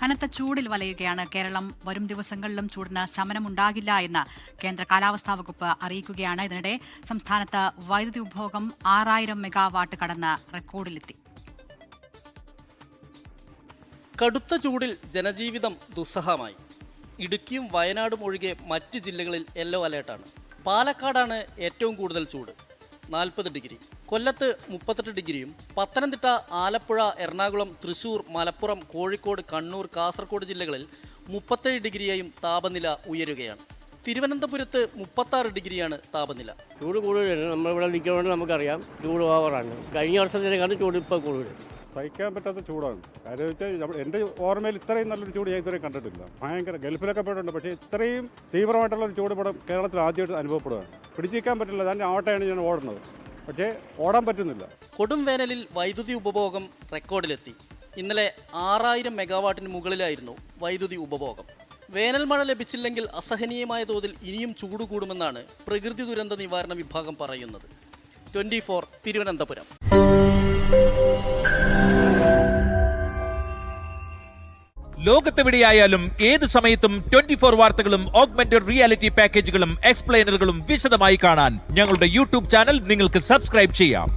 കനത്ത ചൂടിൽ വലയുകയാണ് കേരളം. വരും ദിവസങ്ങളിലും ചൂടിന് ശമനമുണ്ടാകില്ല എന്ന് കേന്ദ്ര കാലാവസ്ഥാ വകുപ്പ് അറിയിക്കുകയാണ്. ഇതിനിടെ സംസ്ഥാനത്ത് വൈദ്യുതി ഉപഭോഗം 6000 മെഗാവാട്ട് കടന്ന് റെക്കോർഡിലെത്തി. കടുത്ത ചൂടിൽ ജനജീവിതം ദുസ്സഹമായി. ഇടുക്കിയും വയനാടും ഒഴികെ മറ്റ് ജില്ലകളിൽ യെല്ലോ അലേർട്ടാണ്. പാലക്കാടാണ് ഏറ്റവും കൂടുതൽ ചൂട്, 40 ഡിഗ്രി. കൊല്ലത്ത് 38 ഡിഗ്രിയും പത്തനംതിട്ട, ആലപ്പുഴ, എറണാകുളം, തൃശൂർ, മലപ്പുറം, കോഴിക്കോട്, കണ്ണൂർ, കാസർഗോഡ് ജില്ലകളിൽ 37 ഡിഗ്രിയായും താപനില ഉയരുകയാണ്. തിരുവനന്തപുരത്ത് 36 ഡിഗ്രിയാണ് താപനില. ചൂട് കൂടുതലാണ്. നമ്മളിവിടെ നിൽക്കുന്നതുകൊണ്ട് നമുക്കറിയാം ചൂട് ഓവറാണ്. കഴിഞ്ഞ വർഷത്തിനേക്കാളും ചൂട് ഇപ്പോൾ കൂടുതൽ. സഹിക്കാൻ പറ്റാത്ത ചൂടാണ്. കാര്യം വെച്ചാൽ എൻ്റെ ഓർമ്മയിൽ ഇത്രയും നല്ലൊരു ചൂട് ഞാൻ ഇതുവരെ കണ്ടിട്ടില്ല. ഭയങ്കര ഗൾഫിലൊക്കെ പോയിട്ടുണ്ട്, പക്ഷേ ഇത്രയും തീവ്രമായിട്ടുള്ള ഒരു ചൂട് ഇവിടെ കേരളത്തിൽ ആദ്യമായിട്ട് അനുഭവപ്പെടുകയാണ്. പിടിച്ചിരിക്കാൻ പറ്റില്ല. അതിൻ്റെ ആവട്ടെയാണ് ഞാൻ ഓടുന്നത്, പക്ഷേ ഓടാൻ പറ്റുന്നില്ല. കൊടും വേനലിൽ വൈദ്യുതി ഉപഭോഗം റെക്കോർഡിലെത്തി. ഇന്നലെ 6000 മെഗാവാട്ടിന് മുകളിലായിരുന്നു വൈദ്യുതി ഉപഭോഗം. വേനൽ മഴ ലഭിച്ചില്ലെങ്കിൽ അസഹനീയമായ തോതിൽ ഇനിയും ചൂട് കൂടുമെന്നാണ് പ്രകൃതി ദുരന്ത നിവാരണ വിഭാഗം പറയുന്നത്. 24 തിരുവനന്തപുരം. ലോകത്തെവിടെയായാലും ഏത് സമയത്തും 24 വാർത്തകളും ഓഗ്മെന്റഡ് റിയാലിറ്റി പാക്കേജുകളും എക്സ്പ്ലെയിനറുകളും വിശദമായി കാണാൻ ഞങ്ങളുടെ യൂട്യൂബ് ചാനൽ നിങ്ങൾക്ക് സബ്സ്ക്രൈബ് ചെയ്യാം.